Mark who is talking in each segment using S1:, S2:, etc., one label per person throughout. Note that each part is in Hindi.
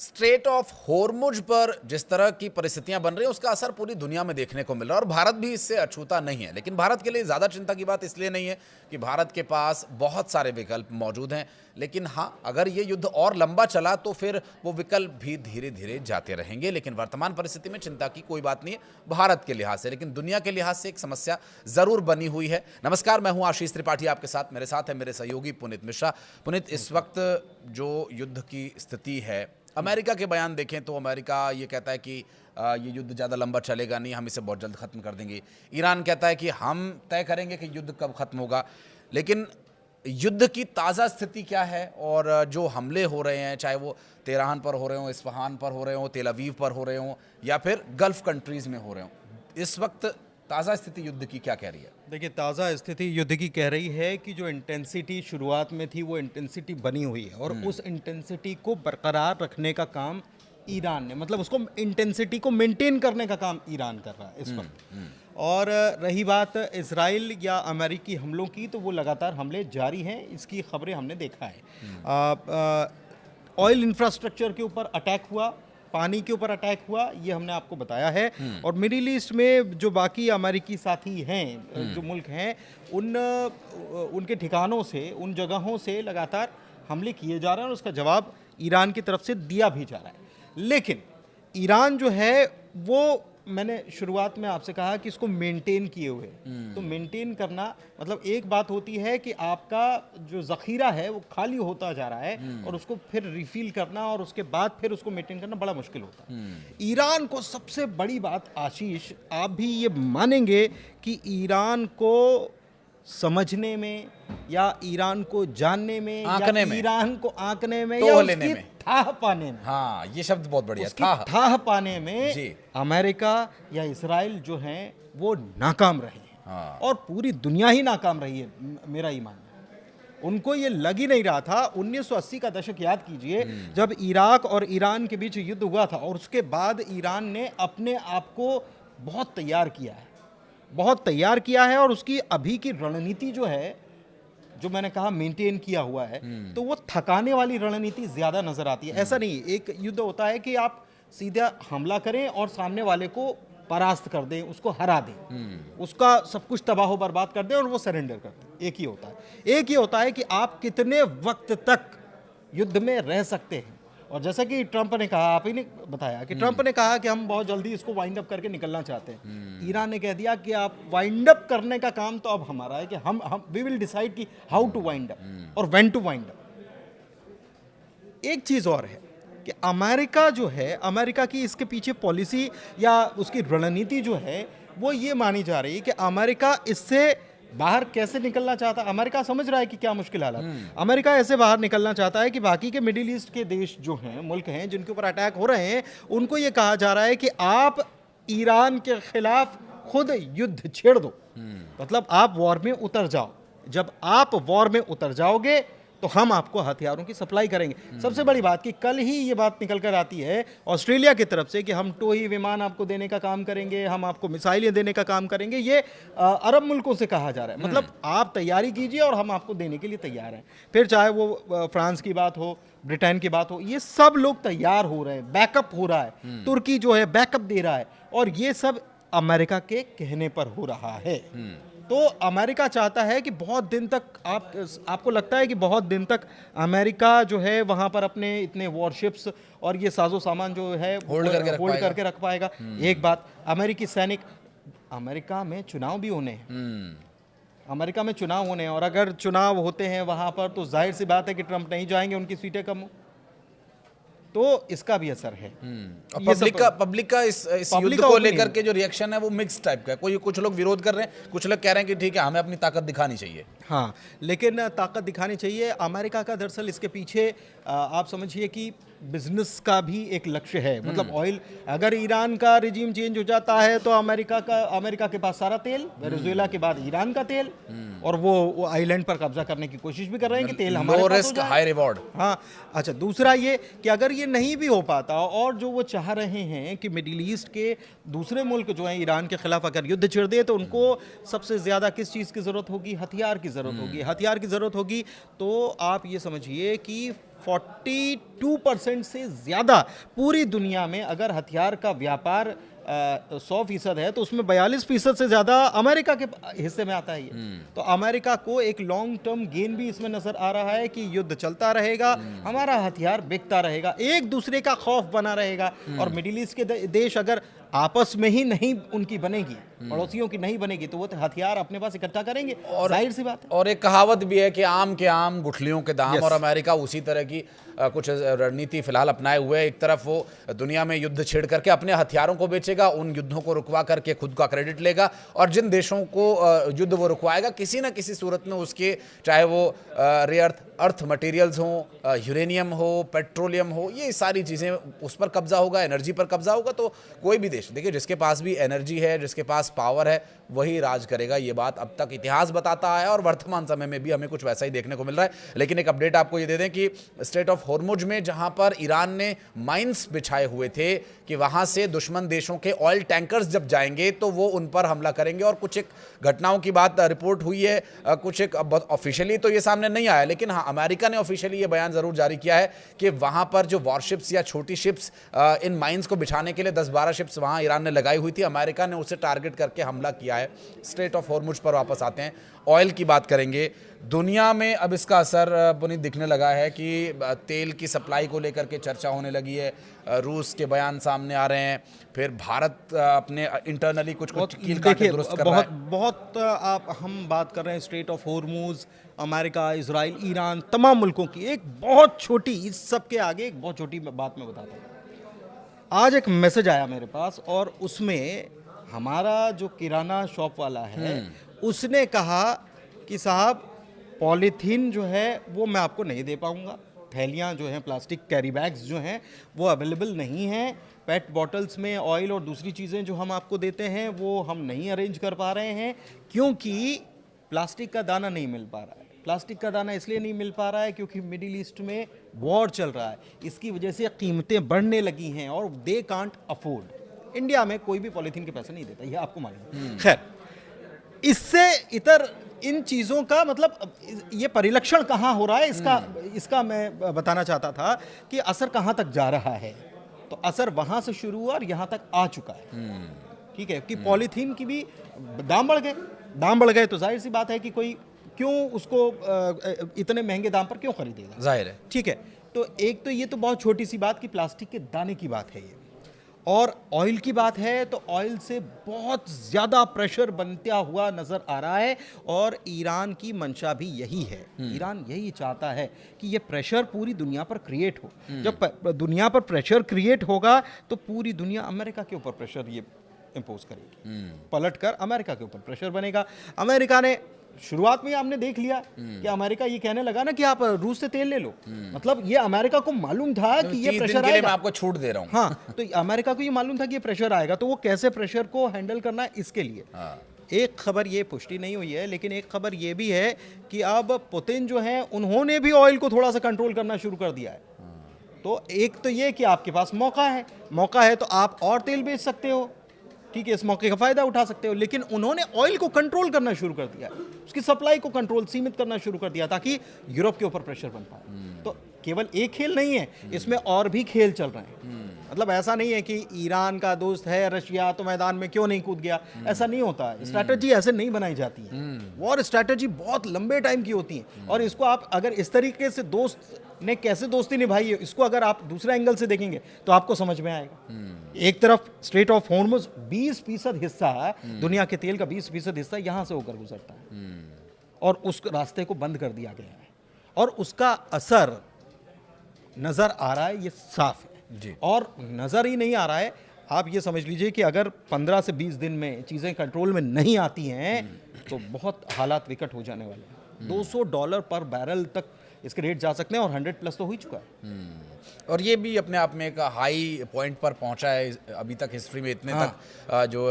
S1: स्ट्रेट ऑफ होर्मुज पर जिस तरह की परिस्थितियां बन रही हैं उसका असर पूरी दुनिया में देखने को मिल रहा है और भारत भी इससे अछूता नहीं है। लेकिन भारत के लिए ज़्यादा चिंता की बात इसलिए नहीं है कि भारत के पास बहुत सारे विकल्प मौजूद हैं, लेकिन हाँ, अगर ये युद्ध और लंबा चला तो फिर वो विकल्प भी धीरे धीरे जाते रहेंगे। लेकिन वर्तमान परिस्थिति में चिंता की कोई बात नहीं है भारत के लिहाज से, लेकिन दुनिया के लिहाज से एक समस्या ज़रूर बनी हुई है। नमस्कार, मैं हूँ आशीष त्रिपाठी आपके साथ, मेरे साथ है मेरे सहयोगी पुनीत मिश्रा। पुनीत, इस वक्त जो युद्ध की स्थिति है, अमेरिका के बयान देखें तो अमेरिका ये कहता है कि ये युद्ध ज़्यादा लंबा चलेगा नहीं, हम इसे बहुत जल्द ख़त्म कर देंगे। ईरान कहता है कि हम तय करेंगे कि युद्ध कब ख़त्म होगा। लेकिन युद्ध की ताज़ा स्थिति क्या है और जो हमले हो रहे हैं, चाहे वो तेहरान पर हो रहे हों, इस्फहान पर हो रहे हों, तेल अवीव पर हो रहे हों या फिर गल्फ़ कंट्रीज़ में हो रहे हों, इस वक्त ताज़ा स्थिति युद्ध की क्या कह रही है?
S2: देखिए, ताज़ा स्थिति युद्ध की कह रही है कि जो इंटेंसिटी शुरुआत में थी वो इंटेंसिटी बनी हुई है और उस इंटेंसिटी को बरकरार रखने का काम ईरान ने, मतलब उसको इंटेंसिटी को मेंटेन करने का काम ईरान कर रहा है इस वक्त। और रही बात इजराइल या अमेरिकी हमलों की, तो वो लगातार हमले जारी हैं, इसकी खबरें हमने देखा है। ऑयल इंफ्रास्ट्रक्चर के ऊपर अटैक हुआ, पानी के ऊपर अटैक हुआ, ये हमने आपको बताया है। और मिडिल ईस्ट में जो बाकी अमेरिकी साथी हैं, जो मुल्क हैं, उनके ठिकानों से, उन जगहों से लगातार हमले किए जा रहे हैं और उसका जवाब ईरान की तरफ से दिया भी जा रहा है। लेकिन ईरान जो है वो, मैंने शुरुआत में आपसे कहा कि इसको मेंटेन किए हुए, तो मेंटेन करना मतलब एक बात होती है कि आपका जो ज़ख़ीरा है वो खाली होता जा रहा है और उसको फिर रिफिल करना और उसके बाद फिर उसको मेंटेन करना बड़ा मुश्किल होता है। ईरान को सबसे बड़ी बात, आशीष आप भी ये मानेंगे कि ईरान को समझने में या ईरान को जानने में या ईरान को आंकने में या उसकी थाह पाने में,
S1: हाँ, ये शब्द बहुत बढ़िया,
S2: थाह पाने में अमेरिका या इजराइल जो हैं वो नाकाम रहे हैं। हाँ। और पूरी दुनिया ही नाकाम रही है, मेरा ही मानना है। उनको ये लग ही नहीं रहा था। 1980 का दशक याद कीजिए, जब इराक और ईरान के बीच युद्ध हुआ था और उसके बाद ईरान ने अपने आप को बहुत तैयार किया है, बहुत तैयार किया है और उसकी अभी की रणनीति जो है, जो मैंने कहा मेंटेन किया हुआ है, तो वो थकाने वाली रणनीति ज्यादा नजर आती है। ऐसा नहीं, एक युद्ध होता है कि आप सीधा हमला करें और सामने वाले को परास्त कर दें, उसको हरा दें, उसका सब कुछ तबाह बर्बाद कर दें और वो सरेंडर कर दें। एक ही होता है, एक ही होता है कि आप कितने वक्त तक युद्ध में रह सकते हैं। और जैसा कि ट्रंप ने कहा, आप ही ने बताया कि ट्रंप ने कहा कि हम बहुत जल्दी इसको वाइंड अप करके निकलना चाहते हैं। ईरान ने कह दिया कि आप वाइंड अप करने का काम तो अब हमारा है कि हम वी विल डिसाइड कि हाउ टू वाइंड अप और व्हेन टू वाइंड अप। एक चीज और है कि अमेरिका जो है, अमेरिका की इसके पीछे पॉलिसी या उसकी रणनीति जो है वो ये मानी जा रही है कि अमेरिका इससे बाहर कैसे निकलना चाहता है। अमेरिका समझ रहा है कि क्या मुश्किल हालात। अमेरिका ऐसे बाहर निकलना चाहता है कि बाकी के मिडिल ईस्ट के देश जो हैं, मुल्क हैं जिनके ऊपर अटैक हो रहे हैं, उनको ये कहा जा रहा है कि आप ईरान के खिलाफ खुद युद्ध छेड़ दो, मतलब आप वॉर में उतर जाओ। जब आप वॉर में उतर जाओगे तो हम आपको हथियारों की सप्लाई करेंगे। सबसे बड़ी बात कि कल ही ये बात निकल कर आती है ऑस्ट्रेलिया की तरफ से कि हम टोही विमान आपको देने का काम करेंगे, हम आपको मिसाइलें देने का काम करेंगे। ये अरब मुल्कों से कहा जा रहा है, मतलब आप तैयारी कीजिए और हम आपको देने के लिए तैयार हैं। फिर चाहे वो फ्रांस की बात हो, ब्रिटेन की बात हो, ये सब लोग तैयार हो रहे हैं, बैकअप हो रहा है। तुर्की जो है बैकअप दे रहा है और ये सब अमेरिका के कहने पर हो रहा है। तो अमेरिका चाहता है कि बहुत दिन तक, आपको लगता है कि बहुत दिन तक अमेरिका जो है वहां पर अपने इतने वॉरशिप्स और ये साजो सामान जो है होल्ड करके रख पाएगा। एक बात, अमेरिकी सैनिक, अमेरिका में चुनाव भी होने हैं, अमेरिका में चुनाव होने हैं और अगर चुनाव होते हैं वहां पर तो जाहिर सी बात है कि ट्रंप नहीं जाएंगे, उनकी सीटें कम हो, तो इसका भी असर है।
S1: और पब्लिक का इस युद्ध को लेकर के जो रिएक्शन है वो मिक्स टाइप का है। कुछ लोग विरोध कर रहे हैं, कुछ लोग कह रहे हैं कि ठीक है, हमें अपनी ताकत दिखानी चाहिए।
S2: हाँ, लेकिन ताकत दिखानी चाहिए। अमेरिका का दरअसल इसके पीछे आप समझिए कि बिजनेस का भी एक लक्ष्य है। मतलब ऑयल, अगर ईरान का रिजीम चेंज हो जाता है तो अमेरिका के पास सारा तेल, वेनेजुएला के बाद ईरान का तेल, और वो आइलैंड पर कब्जा करने की कोशिश भी कर रहे हैं कि तेल हमारे पास हो जाए।
S1: High reward.
S2: हाँ, अच्छा, दूसरा ये कि अगर ये नहीं भी हो पाता और जो वो चाह रहे हैं कि मिडिल ईस्ट के दूसरे मुल्क जो हैं ईरान के खिलाफ अगर युद्ध छिड़ दे, तो उनको सबसे ज्यादा किस चीज की जरूरत होगी? हथियार की जरूरत होगी। हथियार की जरूरत होगी तो आप ये समझिए कि 42% से ज़्यादा पूरी दुनिया में अगर हथियार का व्यापार 100% है तो उसमें 42% से ज़्यादा अमेरिका के हिस्से में आता है ये। तो अमेरिका को एक लॉन्ग टर्म गेन भी इसमें नज़र आ रहा है कि युद्ध चलता रहेगा, हमारा हथियार बिकता रहेगा, एक दूसरे का खौफ बना रहेगा। और मिडिल ईस्ट के देश अगर आपस में ही नहीं उनकी बनेगी, पड़ोसियों की नहीं बनेगी, तो वो तो हथियार अपने पास इकट्ठा करेंगे, और जाहिर सी बात है।
S1: और एक कहावत भी है कि आम के आम गुठलियों के दाम। और अमेरिका उसी तरह की कुछ रणनीति फिलहाल अपनाए हुए है। एक तरफ वो दुनिया में युद्ध छेड़ करके अपने हथियारों को बेचेगा, उन युद्धों को रुकवा करके खुद का क्रेडिट लेगा, और जिन देशों को युद्ध वो रुकवाएगा किसी ना किसी सूरत में उसके, चाहे वो रेयर अर्थ मटेरियल्स हो, यूरेनियम हो, पेट्रोलियम हो, ये सारी चीज़ें उस पर कब्जा होगा, एनर्जी पर कब्जा होगा। तो कोई भी देश देखिए जिसके पास भी एनर्जी है, जिसके पास पावर है, वही राज करेगा। ये बात अब तक इतिहास बताता है और वर्तमान समय में भी हमें कुछ वैसा ही देखने को मिल रहा है। लेकिन एक अपडेट आपको ये दे दें कि स्ट्रेट ऑफ हॉर्मुज में जहां पर ईरान ने माइंस बिछाए हुए थे कि वहां से दुश्मन देशों के ऑयल टैंकर्स जब जाएंगे तो वो उन पर हमला करेंगे, और कुछ एक घटनाओं की बात रिपोर्ट हुई है, कुछ एक ऑफिशियली तो ये सामने नहीं आया, लेकिन हाँ अमेरिका ने ऑफिशियली ये बयान जरूर जारी किया है कि वहां पर जो वॉरशिप्स या छोटी शिप्स इन माइंस को बिछाने के लिए 10-12 शिप्स वहां ईरान ने लगाई हुई थी, अमेरिका ने उसे टारगेट करके हमला किया है। स्ट्रेट ऑफ हॉर्मुज पर वापस आते हैं, ऑयल की बात करेंगे। दुनिया में अब इसका असर पुनीत दिखने लगा है कि तेल की सप्लाई को लेकर के चर्चा होने लगी है, रूस के बयान सामने आ रहे हैं, फिर भारत अपने इंटरनली कुछ कील काटे दुरुस्त कर रहा है।
S2: बहुत आप हम बात कर रहे हैं straight of Hormuz, America, Israel, Iran, तमाम मुल्कों की। एक बहुत छोटी, इस सब के आगे एक बहुत छोटी बात मैं बताता हूँ। आज एक मैसेज आया मेरे पास, और उसमें हमारा जो किराना शॉप वाला है उसने कहा कि साहब पॉलीथीन जो है वो मैं आपको नहीं दे पाऊंगा, थैलियाँ जो हैं, प्लास्टिक कैरी बैग्स जो हैं वो अवेलेबल नहीं हैं, पेट बॉटल्स में ऑयल और दूसरी चीज़ें जो हम आपको देते हैं वो हम नहीं अरेंज कर पा रहे हैं, क्योंकि प्लास्टिक का दाना नहीं मिल पा रहा है। प्लास्टिक का दाना इसलिए नहीं मिल पा रहा है क्योंकि मिडिल ईस्ट में वॉर चल रहा है, इसकी वजह से कीमतें बढ़ने लगी हैं और दे कांट अफोर्ड। इंडिया में कोई भी पॉलीथीन के पैसे नहीं देता, ये आपको मालूम है। खैर, इससे इतर इन चीज़ों का मतलब ये परिलक्षण कहाँ हो रहा है, इसका मैं बताना चाहता था कि असर कहाँ तक जा रहा है। तो असर वहाँ से शुरू हुआ और यहाँ तक आ चुका है। ठीक है कि पॉलीथीन की भी दाम बढ़ गए तो जाहिर सी बात है कि कोई क्यों उसको इतने महंगे दाम पर क्यों खरीदेगा, जाहिर है। ठीक है, तो एक तो ये तो बहुत छोटी सी बात कि प्लास्टिक के दाने की बात है ये, और ऑयल की बात है तो ऑयल से बहुत ज़्यादा प्रेशर बनता हुआ नज़र आ रहा है, और ईरान की मंशा भी यही है। ईरान यही चाहता है कि ये प्रेशर पूरी दुनिया पर क्रिएट हो। जब दुनिया पर प्रेशर क्रिएट होगा तो पूरी दुनिया अमेरिका के ऊपर प्रेशर ये इम्पोज करेगी, पलट कर अमेरिका के ऊपर प्रेशर बनेगा। अमेरिका ने शुरुआत में आपने देख लिया कि अमेरिका ये कहने लगा ना कि आप रूस से तेल ले लो, मतलब ये अमेरिका को मालूम था कि ये प्रेशर आएगा,
S1: मैं आपको छूट दे रहा हूं।
S2: हाँ, तो अमेरिका को ये मालूम था कि ये प्रेशर आएगा, तो वो कैसे प्रेशर को हैंडल करना है इसके लिए। एक खबर ये पुष्टि नहीं हुई है, लेकिन एक खबर ये भी है कि अब पुतिन जो है उन्होंने भी ऑयल को थोड़ा सा कंट्रोल करना शुरू कर दिया है। तो एक तो ये कि आपके पास मौका है तो आप और तेल बेच सकते हो, ठीक है, इस मौके का फायदा उठा सकते हो। लेकिन उन्होंने ऑयल को कंट्रोल करना शुरू कर दिया, उसकी सप्लाई को कंट्रोल सीमित करना शुरू कर दिया ताकि यूरोप के ऊपर प्रेशर बन पाए। तो केवल एक खेल नहीं है, इसमें और भी खेल चल रहे हैं। मतलब ऐसा नहीं है कि ईरान का दोस्त है रशिया तो मैदान में क्यों नहीं कूद गया, ऐसा नहीं होता है। स्ट्रैटेजी ऐसे नहीं बनाई जाती है, वॉर स्ट्रैटेजी बहुत लंबे टाइम की होती है, और इसको आप अगर इस तरीके से दोस्त ने कैसे दोस्ती निभाई है, इसको अगर आप दूसरे एंगल से देखेंगे तो आपको समझ में आएगा। एक तरफ स्ट्रेट ऑफ हॉर्मुज 20% हिस्सा है, दुनिया के तेल का 20% हिस्सा यहां से होकर गुजरता है, और उस रास्ते को बंद कर दिया गया है, और उसका असर नजर आ रहा है, ये साफ है जी। और नजर ही नहीं आ रहा है, आप ये समझ लीजिए कि अगर 15 से 20 दिन में चीजें कंट्रोल में नहीं आती हैं तो बहुत हालात विकट हो जाने वाले हैं। $200 पर बैरल तक इसके रेट जा सकते हैं, और 100+ तो हो ही चुका है।
S1: और ये भी अपने आप में एक हाई पॉइंट पर पहुंचा है। अभी तक हिस्ट्री में इतने तक जो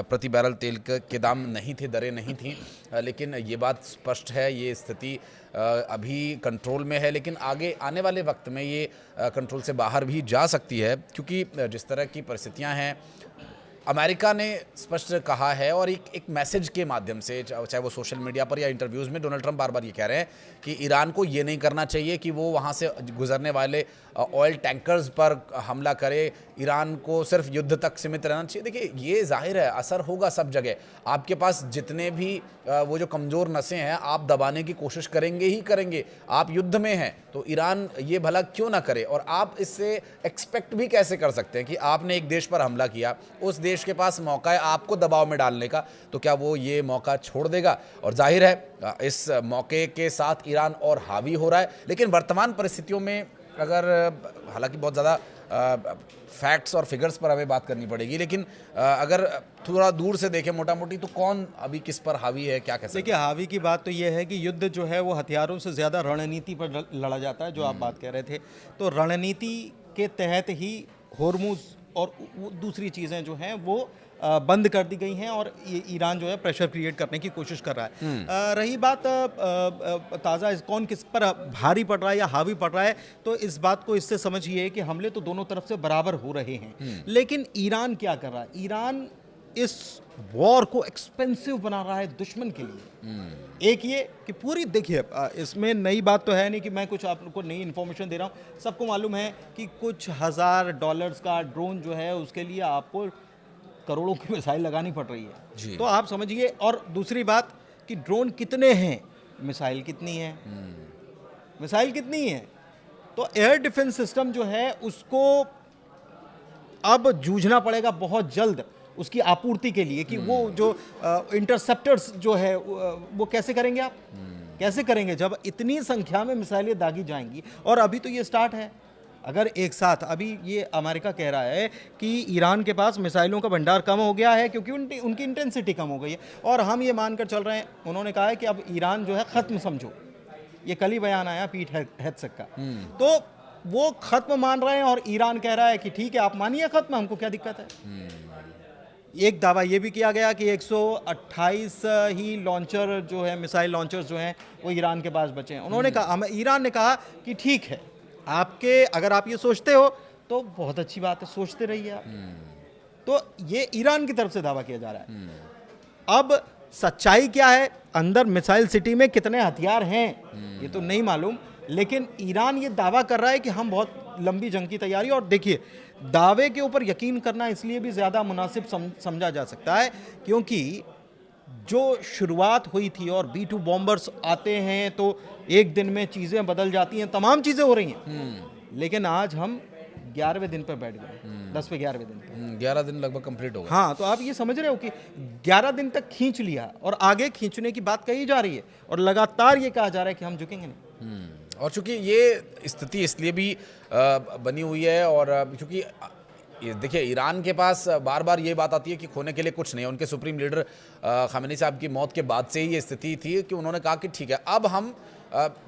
S1: प्रति बैरल तेल के दाम नहीं थे, दरें नहीं थी, लेकिन ये बात स्पष्ट है, ये स्थिति अभी कंट्रोल में है, लेकिन आगे आने वाले वक्त में ये कंट्रोल से बाहर भी जा सकती है, क्योंकि जिस तरह की परिस्थितियां हैं अमेरिका ने स्पष्ट कहा है और एक मैसेज के माध्यम से, चाहे वो सोशल मीडिया पर या इंटरव्यूज़ में, डोनाल्ड ट्रंप बार बार ये कह रहे हैं कि ईरान को ये नहीं करना चाहिए कि वो वहाँ से गुजरने वाले ऑयल टैंकर्स पर हमला करे, ईरान को सिर्फ युद्ध तक सीमित रहना चाहिए। देखिए, ये जाहिर है असर होगा सब जगह। आपके पास जितने भी वो जो कमज़ोर नसें हैं, आप दबाने की कोशिश करेंगे ही करेंगे। आप युद्ध में हैं तो ईरान ये भला क्यों ना करे। और आप इससे एक्सपेक्ट भी कैसे कर सकते हैं कि आपने एक देश पर हमला किया, उस देश के पास मौका है आपको दबाव में डालने का, तो क्या वो ये मौका छोड़ देगा? और जाहिर है इस मौके के साथ ईरान और हावी हो रहा है। लेकिन वर्तमान परिस्थितियों में अगर, हालांकि बहुत ज़्यादा फैक्ट्स और फिगर्स पर हमें बात करनी पड़ेगी, लेकिन अगर थोड़ा दूर से देखें मोटा मोटी, तो कौन अभी किस पर हावी है, क्या कह सकते हैं?
S2: देखिए, हावी की बात तो ये है कि युद्ध जो है वो हथियारों से ज़्यादा रणनीति पर लड़ा जाता है, जो आप बात कह रहे थे। तो रणनीति के तहत ही होर्मुज और दूसरी चीज़ें जो हैं वो बंद कर दी गई हैं और ईरान जो है प्रेशर क्रिएट करने की कोशिश कर रहा है। रही बात ताज़ा कौन किस पर भारी पड़ रहा है या हावी पड़ रहा है, तो इस बात को इससे समझिए कि हमले तो दोनों तरफ से बराबर हो रहे हैं। लेकिन ईरान क्या कर रहा है? ईरान इस वॉर को एक्सपेंसिव बना रहा है दुश्मन के लिए। एक ये कि पूरी, देखिए इसमें नई बात तो है नहीं कि मैं कुछ आपको नई इन्फॉर्मेशन दे रहा हूँ। सबको मालूम है कि कुछ $1000 का ड्रोन जो है उसके लिए आपको करोड़ों की मिसाइल लगानी पड़ रही है। तो आप समझिए। और दूसरी बात कि ड्रोन कितने हैं, मिसाइल कितनी है, मिसाइल कितनी है। तो एयर डिफेंस सिस्टम जो है उसको अब जूझना पड़ेगा बहुत जल्द उसकी आपूर्ति के लिए कि वो जो इंटरसेप्टर्स जो है वो कैसे करेंगे आप, कैसे करेंगे जब इतनी संख्या में मिसाइलें दागी जाएंगी। और अभी तो ये स्टार्ट है। अगर एक साथ, अभी ये अमेरिका कह रहा है कि ईरान के पास मिसाइलों का भंडार कम हो गया है क्योंकि उनकी इंटेंसिटी कम हो गई है, और हम ये मानकर चल रहे हैं, उन्होंने कहा है कि अब ईरान जो है ख़त्म समझो। ये कल ही बयान आया पीट हेग्सेक का। तो वो ख़त्म मान रहे हैं और ईरान कह रहा है कि ठीक है आप मानिए ख़त्म, हमको क्या दिक्कत है। एक दावा ये भी किया गया कि 128 ही लॉन्चर जो है, मिसाइल लॉन्चर्स जो हैं वो ईरान के पास बचे हैं। उन्होंने कहा, ईरान ने कहा कि ठीक है, आपके अगर आप ये सोचते हो तो बहुत अच्छी बात है, सोचते रहिए आप। तो ये ईरान की तरफ से दावा किया जा रहा है। अब सच्चाई क्या है, अंदर मिसाइल सिटी में कितने हथियार हैं ये तो नहीं मालूम, लेकिन ईरान ये दावा कर रहा है कि हम बहुत लंबी जंग की तैयारी। और देखिए, दावे के ऊपर यकीन करना इसलिए भी ज़्यादा मुनासिब समझा जा सकता है क्योंकि जो शुरुआत हुई थी और B-2 बॉम्बर्स आते हैं तो एक दिन में चीज़ें बदल जाती हैं, तमाम चीज़ें हो रही हैं। लेकिन आज हम 11वें दिन पर बैठ गए, 10वें 11वें दिन पर।
S1: 11 दिन लगभग कंप्लीट हो गए।
S2: हाँ, तो आप ये समझ रहे हो कि 11 दिन तक खींच लिया और आगे खींचने की बात कही जा रही है और लगातार ये कहा जा रहा है कि हम झुकेंगे नहीं।
S1: और चूंकि ये स्थिति इसलिए भी बनी हुई है और क्योंकि देखिए, ईरान के पास बार बार ये बात आती है कि खोने के लिए कुछ नहीं है। उनके सुप्रीम लीडर खामेनी साहब की मौत के बाद से ही ये स्थिति थी कि उन्होंने कहा कि ठीक है, अब हम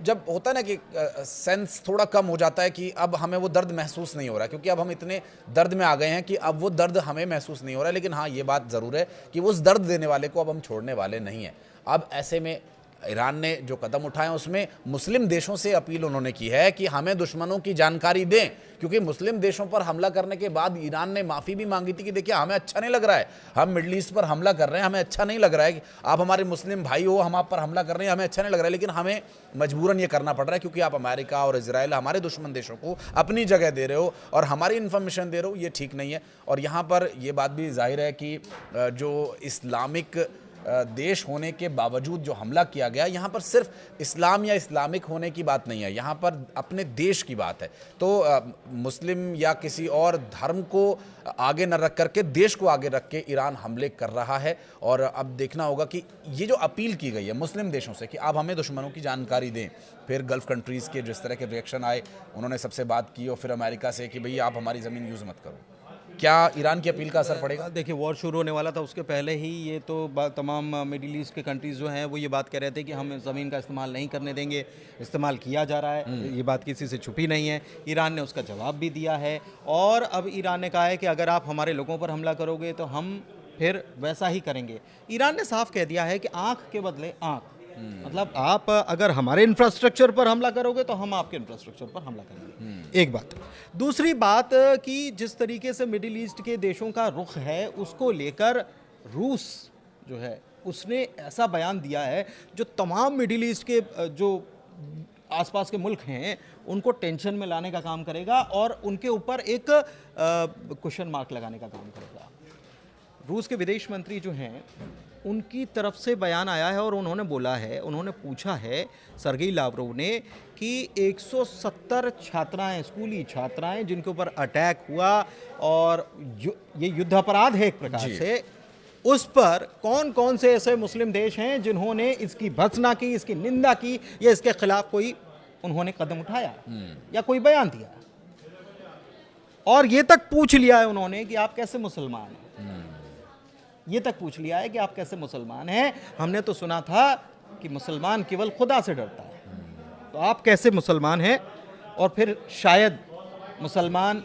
S1: जब होता है ना कि सेंस थोड़ा कम हो जाता है कि अब हमें वो दर्द महसूस नहीं हो रहा है, क्योंकि अब हम इतने दर्द में आ गए हैं कि अब वो दर्द हमें महसूस नहीं हो रहा है। लेकिन हाँ, ये बात ज़रूर है कि उस दर्द देने वाले को अब हम छोड़ने वाले नहीं हैं। अब ऐसे में ईरान ने जो कदम उठाए उसमें मुस्लिम देशों से अपील उन्होंने की है कि हमें दुश्मनों की जानकारी दें, क्योंकि मुस्लिम देशों पर हमला करने के बाद ईरान ने माफ़ी भी मांगी थी कि देखिए हमें अच्छा नहीं लग रहा है, हम मिडल ईस्ट पर हमला कर रहे हैं, हमें अच्छा नहीं लग रहा है कि आप हमारे मुस्लिम भाई हो, हम आप पर हमला कर रहे हैं, हमें अच्छा नहीं लग रहा है, लेकिन हमें मजबूरन ये करना पड़ रहा है क्योंकि आप अमेरिका और इजराइल हमारे दुश्मन देशों को अपनी जगह दे रहे हो और हमारी इन्फॉर्मेशन दे रहे हो, ये ठीक नहीं है। और यहाँ पर यह बात भी जाहिर है कि जो इस्लामिक देश होने के बावजूद जो हमला किया गया, यहाँ पर सिर्फ इस्लाम या इस्लामिक होने की बात नहीं है, यहाँ पर अपने देश की बात है। तो मुस्लिम या किसी और धर्म को आगे न रख करके देश को आगे रख के ईरान हमले कर रहा है। और अब देखना होगा कि ये जो अपील की गई है मुस्लिम देशों से कि आप हमें दुश्मनों की जानकारी दें, फिर गल्फ़ कंट्रीज़ के जिस तरह के रिएक्शन आए, उन्होंने सबसे बात की और फिर अमेरिका से कि भई आप हमारी ज़मीन यूज़ मत करो, क्या ईरान की अपील का असर पड़ेगा?
S2: देखिए, वॉर शुरू होने वाला था उसके पहले ही ये तो तमाम मिडिल ईस्ट के कंट्रीज़ जो हैं वो ये बात कह रहे थे कि हम ज़मीन का इस्तेमाल नहीं करने देंगे, इस्तेमाल किया जा रहा है, ये बात किसी से छुपी नहीं है। ईरान ने उसका जवाब भी दिया है और अब ईरान ने कहा है कि अगर आप हमारे लोगों पर हमला करोगे तो हम फिर वैसा ही करेंगे। ईरान ने साफ कह दिया है कि आँख के बदले आँख, मतलब आप अगर हमारे इंफ्रास्ट्रक्चर पर हमला करोगे तो हम आपके इंफ्रास्ट्रक्चर पर हमला करेंगे। एक बात। दूसरी बात कि जिस तरीके से मिडिल ईस्ट के देशों का रुख है उसको लेकर रूस जो है उसने ऐसा बयान दिया है जो तमाम मिडिल ईस्ट के जो आसपास के मुल्क हैं उनको टेंशन में लाने का काम करेगा और उनके ऊपर एक क्वेश्चन मार्क लगाने का काम करेगा। रूस के विदेश मंत्री जो हैं उनकी तरफ से बयान आया है और उन्होंने बोला है, उन्होंने पूछा है सर्गेई लावरोव ने कि 170 छात्राएं, स्कूली छात्राएं जिनके ऊपर अटैक हुआ और ये युद्ध अपराध है एक प्रकार से, उस पर कौन कौन से ऐसे मुस्लिम देश हैं जिन्होंने इसकी भर्त्सना की, इसकी निंदा की या इसके खिलाफ कोई उन्होंने कदम उठाया या कोई बयान दिया। और ये तक पूछ लिया है उन्होंने कि आप कैसे मुसलमान हैं, ये तक पूछ लिया है कि आप कैसे मुसलमान हैं। हमने तो सुना था कि मुसलमान केवल खुदा से डरता है, तो आप कैसे मुसलमान हैं। और फिर शायद मुसलमान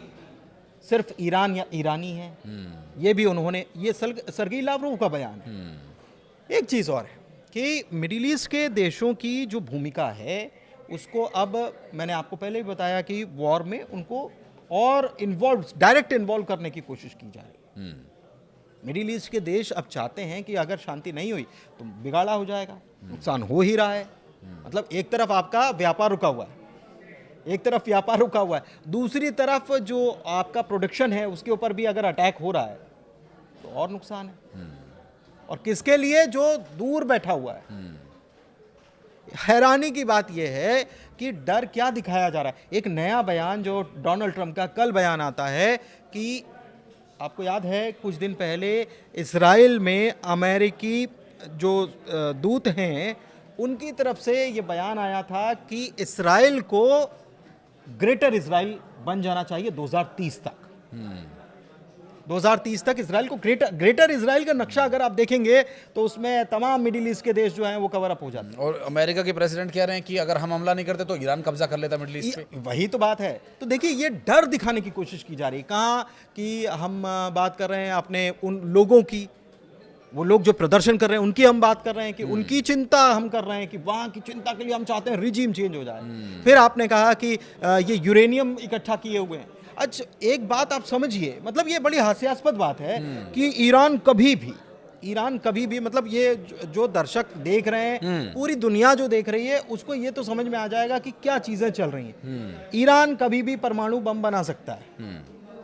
S2: सिर्फ ईरान या ईरानी हैं, ये भी उन्होंने, ये सर्गेई लावरोव का बयान है। एक चीज़ और है कि मिडिल ईस्ट के देशों की जो भूमिका है उसको अब मैंने आपको पहले भी बताया कि वॉर में उनको और डायरेक्ट इन्वॉल्व करने की कोशिश की जा रही है। मिडिल ईस्ट के देश अब चाहते हैं कि अगर शांति नहीं हुई तो बिगाड़ा हो जाएगा, नुकसान हो ही रहा है। मतलब एक तरफ आपका व्यापार रुका हुआ है, दूसरी तरफ जो आपका प्रोडक्शन है उसके ऊपर भी अगर अटैक हो रहा है तो और नुकसान है। और किसके लिए? जो दूर बैठा हुआ है। हैरानी की बात यह है कि डर क्या दिखाया जा रहा है। एक नया बयान जो डोनाल्ड ट्रंप का कल बयान आता है कि आपको याद है कुछ दिन पहले इजराइल में अमेरिकी जो दूत हैं उनकी तरफ से ये बयान आया था कि इजराइल को ग्रेटर इजराइल बन जाना चाहिए 2030 तक। 2030 तक इजराइल को ग्रेटर इजराइल का नक्शा अगर आप देखेंगे तो उसमें तमाम मिडिल ईस्ट के देश जो हैं वो कवर अप हो जाते हैं।
S1: और अमेरिका के प्रेसिडेंट कह रहे हैं कि अगर हम हमला नहीं करते तो ईरान कब्जा कर लेता मिडिल ईस्ट पे।
S2: वही तो बात है। तो देखिए ये डर दिखाने की कोशिश की जा रही है। कहाँ कि हम बात कर रहे हैं अपने उन लोगों की, वो लोग जो प्रदर्शन कर रहे हैं उनकी हम बात कर रहे हैं कि उनकी चिंता हम कर रहे हैं कि वहाँ की चिंता के लिए हम चाहते हैं रिजीम चेंज हो जाए। फिर आपने कहा कि ये यूरेनियम इकट्ठा किए हुए हैं। अच्छा एक बात आप समझिए, मतलब ये बड़ी हास्यास्पद बात है कि ईरान कभी भी मतलब ये जो दर्शक देख रहे हैं, पूरी दुनिया जो देख रही है उसको ये तो समझ में आ जाएगा कि क्या चीजें चल रही हैं। ईरान कभी भी परमाणु बम बना सकता है,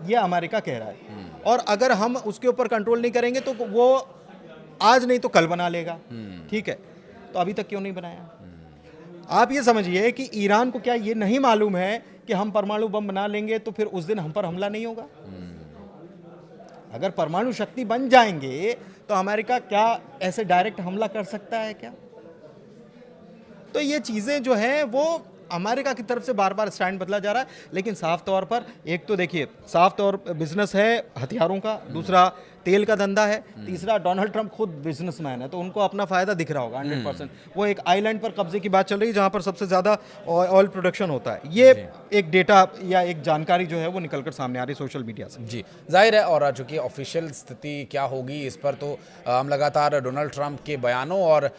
S2: ये अमेरिका कह रहा है। और अगर हम उसके ऊपर कंट्रोल नहीं करेंगे तो वो आज नहीं तो कल बना लेगा। ठीक है, तो अभी तक क्यों नहीं बनाया? आप ये समझिए कि ईरान को क्या ये नहीं मालूम है कि हम परमाणु बम बना लेंगे तो फिर उस दिन हम पर हमला नहीं होगा? अगर परमाणु शक्ति बन जाएंगे तो अमेरिका क्या ऐसे डायरेक्ट हमला कर सकता है क्या? तो ये चीजें जो हैं वो अमेरिका की तरफ से बार बार स्टैंड बदला जा रहा है। लेकिन साफ तौर पर एक तो देखिए, साफ तौर बिजनेस है हथियारों का, दूसरा तेल का धंधा है, तीसरा डोनाल्ड ट्रंप खुद बिजनेसमैन है तो उनको अपना फायदा दिख रहा होगा 100%। वो एक आइलैंड पर कब्जे की बात चल रही है जहां पर सबसे ज्यादा ऑयल प्रोडक्शन होता है। ये एक डेटा या एक जानकारी जो है वो निकलकर सामने आ रही है सोशल मीडिया से।
S1: जी जाहिर है, और चूंकि ऑफिशियल स्थिति क्या होगी इस पर तो हम लगातार डोनाल्ड ट्रंप के बयानों और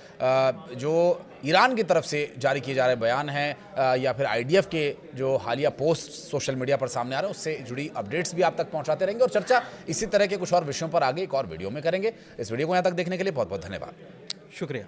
S1: जो ईरान की तरफ से जारी किए जा रहे बयान हैं या फिर आईडीएफ के जो हालिया पोस्ट सोशल मीडिया पर सामने आ रहे हैं उससे जुड़ी अपडेट्स भी आप तक पहुंचाते रहेंगे और चर्चा इसी तरह के कुछ और विषयों पर आगे एक और वीडियो में करेंगे। इस वीडियो को यहाँ तक देखने के लिए बहुत बहुत धन्यवाद।
S2: शुक्रिया।